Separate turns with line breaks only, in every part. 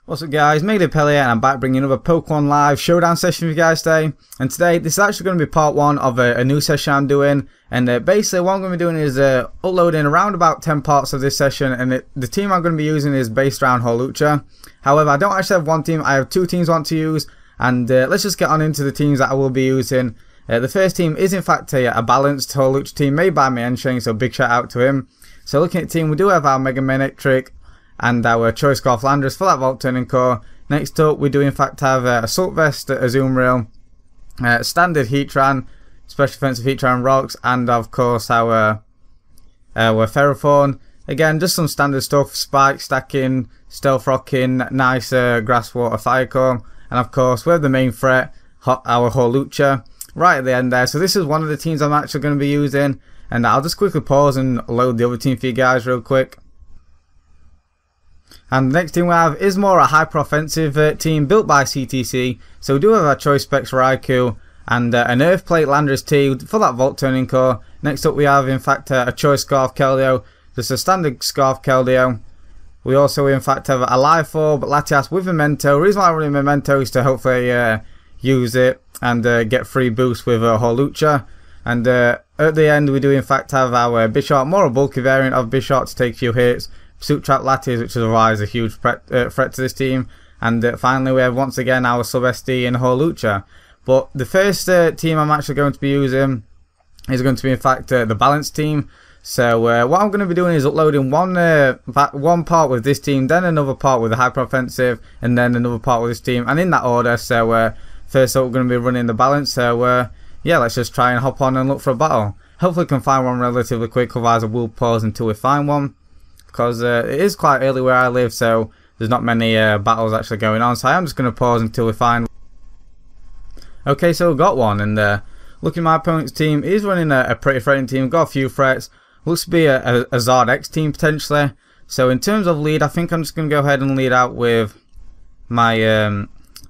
What's up guys, Megapel here, and I'm back bringing another Pokemon Live Showdown session for you guys today. And today, this is actually going to be part 1 of a new session I'm doing. And basically what I'm going to be doing is uploading around about 10 parts of this session. And the team I'm going to be using is based around Hawlucha. However, I don't actually have one team, I have 2 teams I want to use. And let's just get on into the teams that I will be using. The first team is in fact a balanced Hawlucha team made by Mienshanes, so big shout out to him. So looking at the team, we do have our Mega Manectric and our Choice Scarf Landorus for that Volt Turning Core. Next up, we do in fact have Assault Vest, Azumarill, Standard Heatran, Special Defensive Heatran Rocks, and of course our Ferrothorn. Again, just some standard stuff: Spike, Stacking, Stealth Rocking, nice Grass Water Fire Core, and of course we have the main threat, our Hawlucha, right at the end there. So this is one of the teams I'm actually going to be using, and I'll just quickly pause and load the other team for you guys real quick. And the next team we have is more a hyper-offensive team built by CTC. So we do have our Choice Specs Raikou and an Earth Plate Landorus T for that Volt Turning Core. Next up we have in fact a Choice Scarf Keldeo, just a standard Scarf Keldeo. We also in fact have a Live Orb Latias with Memento. The reason why I'm running Memento is to hopefully use it and get free boost with Hawlucha. And at the end we do in fact have our Bisharp, more a bulky variant of Bisharp to take a few hits. Pursuit Trap Latias, which is otherwise a huge threat to this team. And finally we have once again our Sub SD in Hawlucha. But the first team I'm actually going to be using is going to be in fact the balanced team. So what I'm going to be doing is uploading one part with this team, then another part with the hyper offensive, and then another part with this team, and in that order. So first up we're going to be running the balance. So yeah, let's just try and hop on and look for a battle. Hopefully we can find one relatively quick, otherwise I will pause until we find one, because it is quite early where I live, so there's not many battles actually going on. So I am just going to pause until we find one. Okay, so we got one, and looking at my opponent's team, he's running a pretty threatening team, got a few threats. Looks to be a Zard X team potentially. So in terms of lead, I think I'm just going to go ahead and lead out with my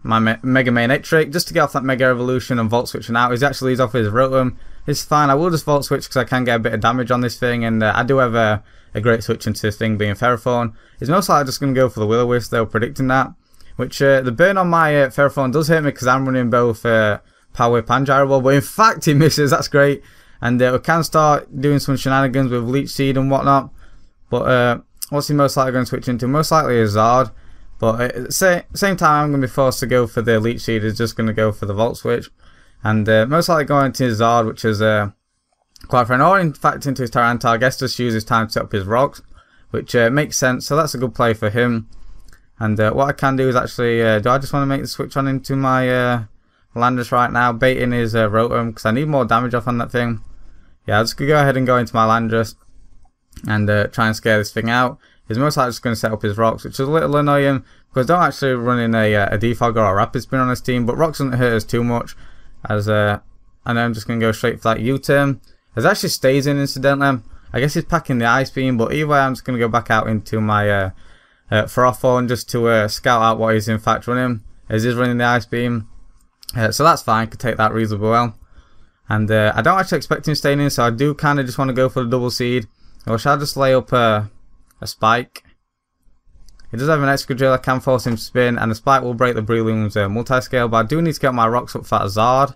Mega Manectric, just to get off that Mega Evolution and Volt Switching out. He actually leads off with his Rotom. It's fine, I will just Volt Switch because I can get a bit of damage on this thing, and I do have a great switch into this thing being Ferrothorn. He's most likely just going to go for the Will-O-Wisp though, predicting that. Which the burn on my Ferrothorn does hurt me because I'm running both Power Whip and Gyro Ball, but in fact he misses, that's great. And we can start doing some shenanigans with Leech Seed and whatnot. But what's he most likely going to switch into? Most likely a Zard. But at the same time, I'm going to be forced to go for the Leech Seed. Is just going to go for the Volt Switch. And most likely going into his Zard, which is quite friendly. Or in fact into his Tyranitar. I guess just use his time to set up his rocks, which makes sense. So that's a good play for him. And what I can do is actually, do I just want to make the switch on into my Landorus right now, baiting his Rotom, because I need more damage off on that thing. Yeah, I'm just going to go ahead and go into my Landorus and try and scare this thing out. He's most likely just going to set up his rocks, which is a little annoying because I don't actually run in a Defog or a Rapid Spin on this team, but rocks doesn't hurt us too much. As and I'm just going to go straight for that U-turn. It actually stays in incidentally. I guess he's packing the Ice Beam, but either way I'm just going to go back out into my Ferrothorn just to scout out what he's in fact running. As he's running the Ice Beam. So that's fine, could take that reasonably well. And I don't actually expect him staying in, so I do kind of just want to go for the double seed. Or shall I just lay up a Spike? He does have an extra drill, I can force him to spin, and the Spike will break the Breloom's multi-scale, but I do need to get my rocks up for that Zard.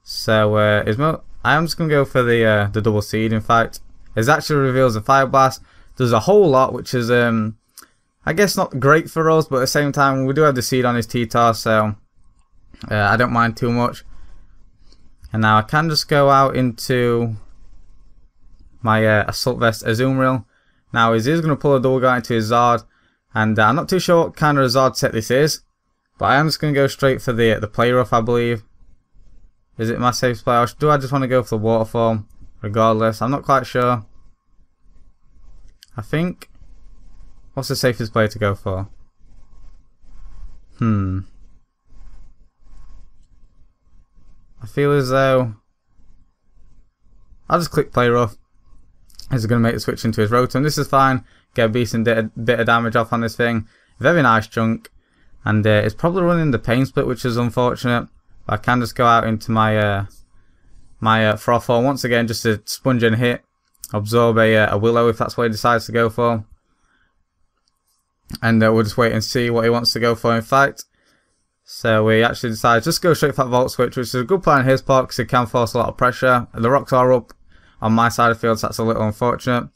So I am just going to go for the double seed, in fact. It actually reveals a Fire Blast. There's a whole lot, which is, I guess not great for us, but at the same time, we do have the seed on his T-Tar, so I don't mind too much. And now I can just go out into my Assault Vest Azumarill. Now he's going to pull a double guard into his Zard. And I'm not too sure what kind of Zard set this is. But I am just going to go straight for the Play Rough, I believe. Is it my safe play, or do I just want to go for the Waterfall? Regardless, I'm not quite sure. I think... What's the safest play to go for? I feel as though I'll just click Play Rough. He's going to make the switch into his Rotom. This is fine. Get a decent bit of damage off on this thing. Very nice chunk. And it's probably running the Pain Split, which is unfortunate. But I can just go out into my Ferrothorn once again, just to sponge and hit. Absorb a Willow if that's what he decides to go for. and we'll just wait and see what he wants to go for in fact. So we actually decided just go straight for that Vault Switch, which is a good plan on his part because it can force a lot of pressure. The rocks are up on my side of the field, so that's a little unfortunate.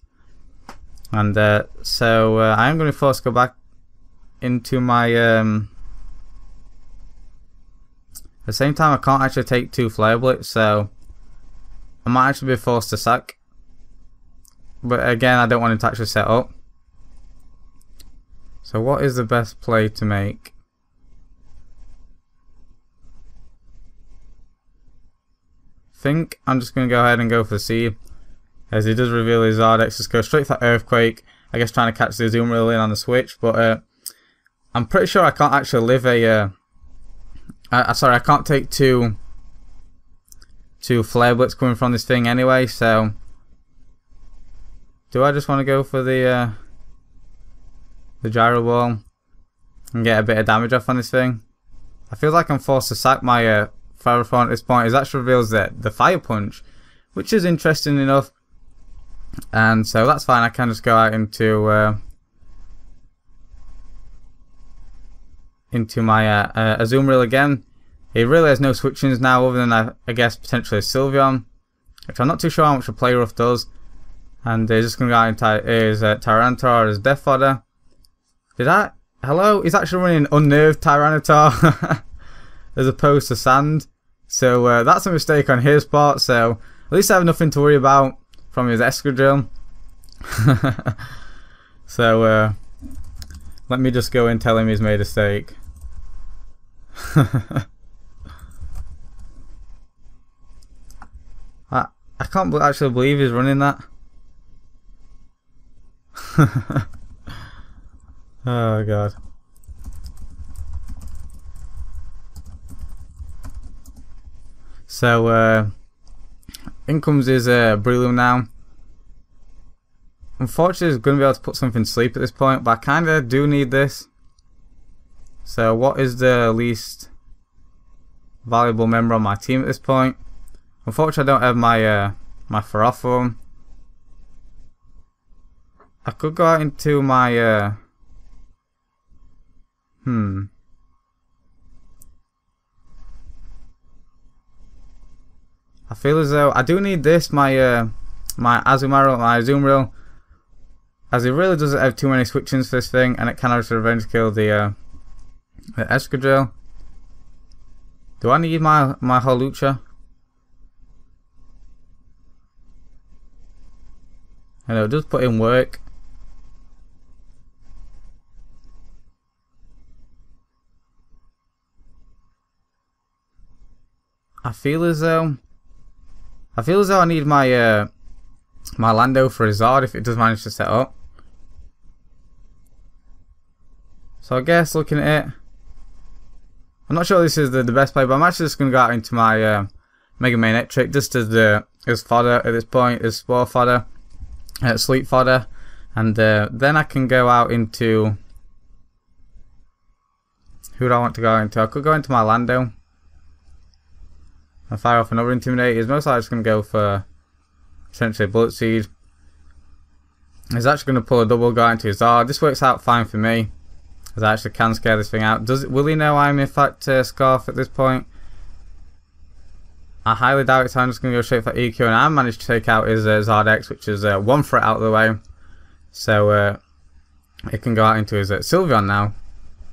And so I am going to be forced to go back into my... At the same time, I can't actually take 2 Flare Blitz, so I might actually be forced to sack. But again, I don't want him to actually set up. So what is the best play to make? Think I'm just going to go ahead and go for C, as he does reveal his Zardex. Just go straight for that Earthquake, I guess trying to catch the Azumarill in on the switch, but I'm pretty sure I can't actually live a sorry, I can't take two Flare Blitz coming from this thing anyway, so do I just want to go for the Gyro Ball and get a bit of damage off on this thing? I feel like I'm forced to sack my Ferrothorn at this point. It actually reveals the Fire Punch, which is interesting enough, and so that's fine. I can just go out into my Azumarill again. He really has no switch-ins now other than I guess potentially a Sylveon, which I'm not too sure how much a Play Rough does. And he's just going to go out into his Tyranitar as Death Fodder. Hello? He's actually running Unnerved Tyranitar as opposed to Sand. So that's a mistake on his part. So at least I have nothing to worry about from his Escadrille. So let me just go and tell him he's made a mistake. I can't actually believe he's running that. Oh god. So in comes his Breloom now. Unfortunately he's going to be able to put something to sleep at this point, but I kind of do need this. So what is the least valuable member on my team at this point? Unfortunately I don't have my my Ferrothorn. I could go out into my I feel as though I do need this, my my Azumarill, as it really doesn't have too many switch-ins for this thing, and it can also revenge kill the Escadrille. Do I need my Hawlucha? And it'll just put in work. I feel as though I need my my Lando for a Zard if it does manage to set up. So I guess looking at it, I'm not sure this is the best play, but I'm actually just going to go out into my Mega Magnetric just as fodder at this point, as Spore Fodder, Sleep Fodder, and then I can go out into... Who do I want to go into? I could go into my Lando and fire off another Intimidate. He's most likely just going to go for essentially Bullet Seed. He's actually going to pull a double, go into his Zard. This works out fine for me, as I actually can scare this thing out. Will he know I'm in fact Scarf at this point? I highly doubt it, so I'm just going to go straight for EQ, and I managed to take out his Zardex, which is one threat out of the way. So it can go out into his Sylveon now,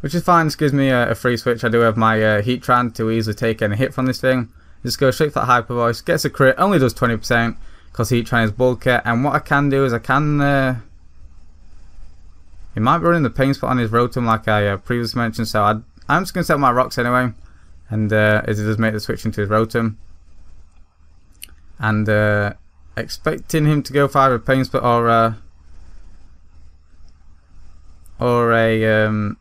which is fine. This gives me a free switch. I do have my Heatran to easily take any hit from this thing. Just go straight for that Hyper Voice, gets a crit, only does 20% because Heatran is Bulkhead. And what I can do is I can... he might be running the Pain Spot on his Rotom like I previously mentioned, so I'm just going to set my rocks anyway, and as he does make the switch into his Rotom. And expecting him to go for either a Pain Spot or a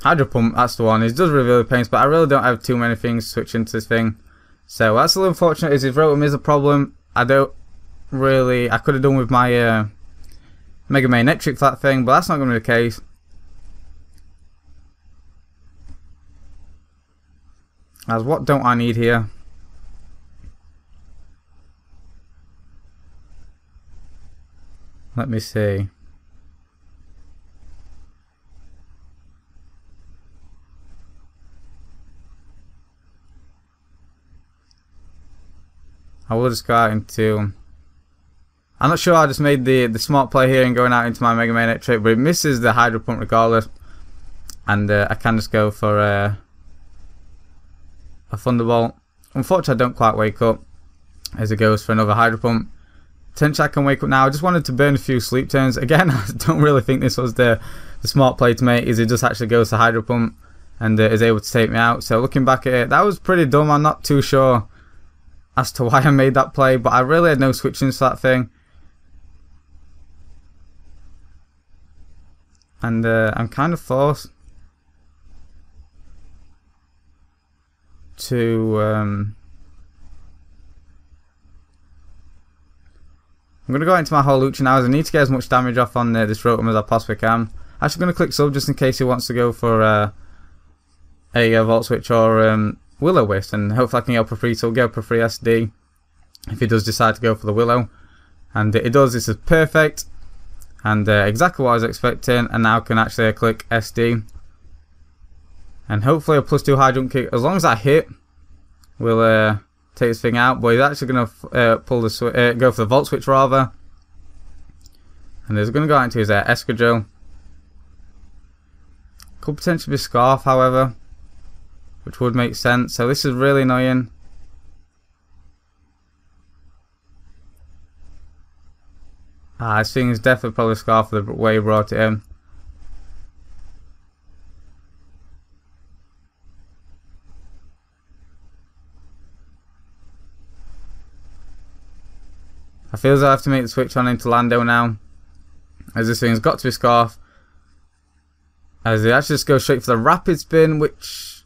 Hydro Pump. That's the one. He does reveal the Pain Spot. I really don't have too many things to switch into this thing, so that's a little unfortunate. Is his Rotom is a problem. I could have done with my Mega Magnetric for that thing, but that's not going to be the case. As what don't I need here? Let me see. I will just go out into... I'm not sure I just made the smart play here and going out into my Mega Man trick, but it misses the Hydro Pump regardless. And I can just go for a Thunderbolt. Unfortunately, I don't quite wake up as it goes for another Hydro Pump. Potentially I can wake up now. I just wanted to burn a few sleep turns. Again, I don't really think this was the smart play to make, is it just actually goes to Hydro Pump and is able to take me out. So looking back at it, that was pretty dumb. I'm not too sure as to why I made that play, but I really had no switchings for that thing. And I'm kind of forced to... I'm going to go into my Hawlucha now, as I need to get as much damage off on this Rotom as I possibly can. Actually going to click sub just in case he wants to go for a Volt Switch or Will-O-Wisp, and hopefully I can go for free, so we'll go for free SD if he does decide to go for the Willow. And it does. This is perfect and exactly what I was expecting, and now I can actually click SD and hopefully a +2 high jump kick, as long as I hit, will take this thing out. But he's actually going to pull the go for the Volt Switch rather, and he's going to go out into his Escadrille. Could potentially be Scarf, however, which would make sense. So this is really annoying. This thing is definitely probably Scarf for the way he brought it in. I feel as though I have to make the switch on into Lando now, as this thing's got to be Scarf. As it actually just goes straight for the Rapid Spin, which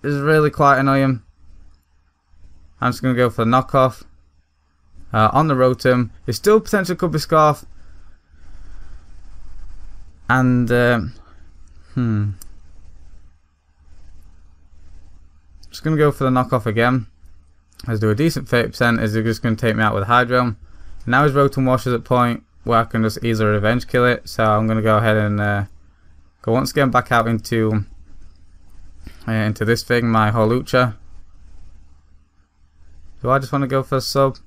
is really quite annoying. I'm just going to go for the knockoff. On the Rotom, it still potentially could be Scarf. And, just going to go for the knockoff again. Let's do a decent 30%, as they're just going to take me out with Hydro. Now his Rotom Wash is at a point where I can just easily revenge kill it. So I'm going to go ahead and go once again back out into this thing, my Hawlucha. Do I just want to go for a sub?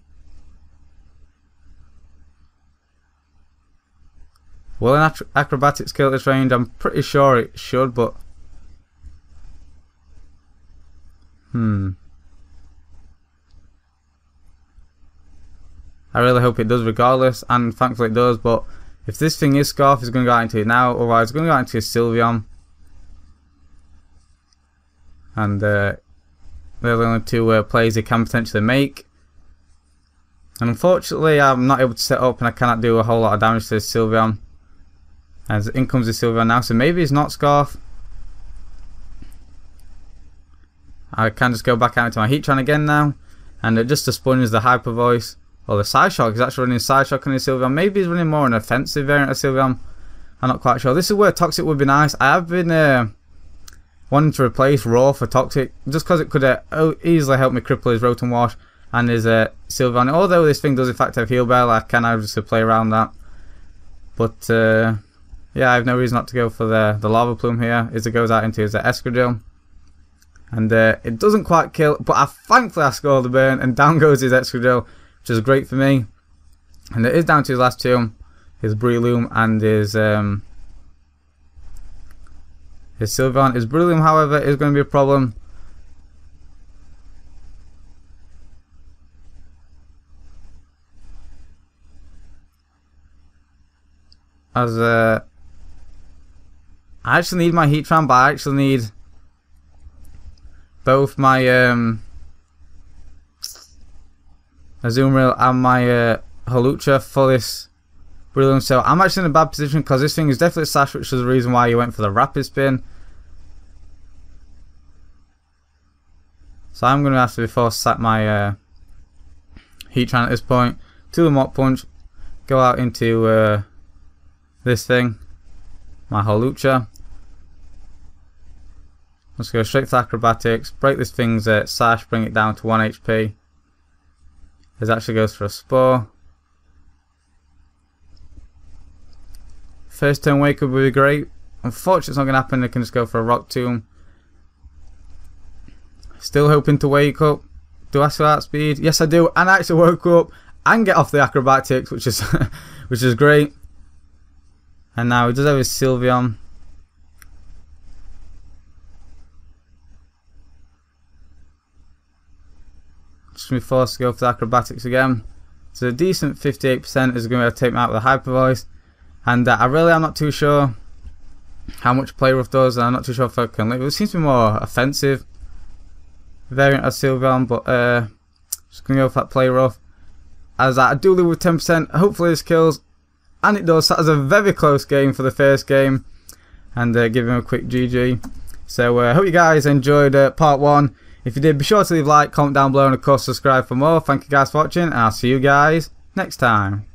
Will an acrobatics kill at this range? I'm pretty sure it should, but I really hope it does regardless, and thankfully it does. But if this thing is Scarf, it's going to go out into it now, otherwise it's going to go out into his Sylveon. And they're the only two plays he can potentially make. And unfortunately I'm not able to set up, and I cannot do a whole lot of damage to this Sylveon. As in comes the Sylveon now, so maybe it's not Scarf. I can just go back out into my Heatran again now, and just to sponge the Hyper Voice, or the Psyshock. He's actually running Psyshock on his Sylveon. Maybe he's running more an offensive variant of Sylveon. I'm not quite sure. This is where Toxic would be nice. I have been wanting to replace Raw for Toxic, just because it could easily help me cripple his Rotom Wash and his Sylveon. Although this thing does in fact have Heal Bell, I can obviously play around that. But yeah, I have no reason not to go for the Lava Plume here, as it goes out into his Escadrille. And it doesn't quite kill, but thankfully I score the burn, and down goes his Escadrille, which is great for me. And it is down to his last two, his Breloom and his Sylveon. His Breloom, however, is going to be a problem. As I actually need my Heatran, but I actually need both my Azumarill and my Hawlucha for this Breloom. So I'm actually in a bad position, because this thing is definitely Sash, which is the reason why he went for the Rapid Spin. So I'm going to have to be forced to sack my Heatran at this point. To the Mach Punch, go out into this thing, my Hawlucha. Let's go straight for Acrobatics, break this thing's Sash, bring it down to 1 HP. This actually goes for a Spore. First turn Wake Up would be great. Unfortunately it's not going to happen, I can just go for a Rock Tomb. Still hoping to Wake Up, Do I still outspeed? Yes, I do. And I actually woke up and get off the acrobatics, which is which is great. And now he does have his Sylveon. Just going to be forced to go for the acrobatics again. So a decent 58% is going to take me out with a Hyper Voice. And I really am not too sure how much Play Rough does. And I'm not too sure if I can live. It seems to be more offensive variant of Sylveon, but just going to go for that Play Rough. As I do live with 10%, hopefully this kills. And it does. That was a very close game for the first game. And give him a quick GG. So I hope you guys enjoyed part 1. If you did, be sure to leave a like, comment down below, and of course subscribe for more. Thank you guys for watching, and I'll see you guys next time.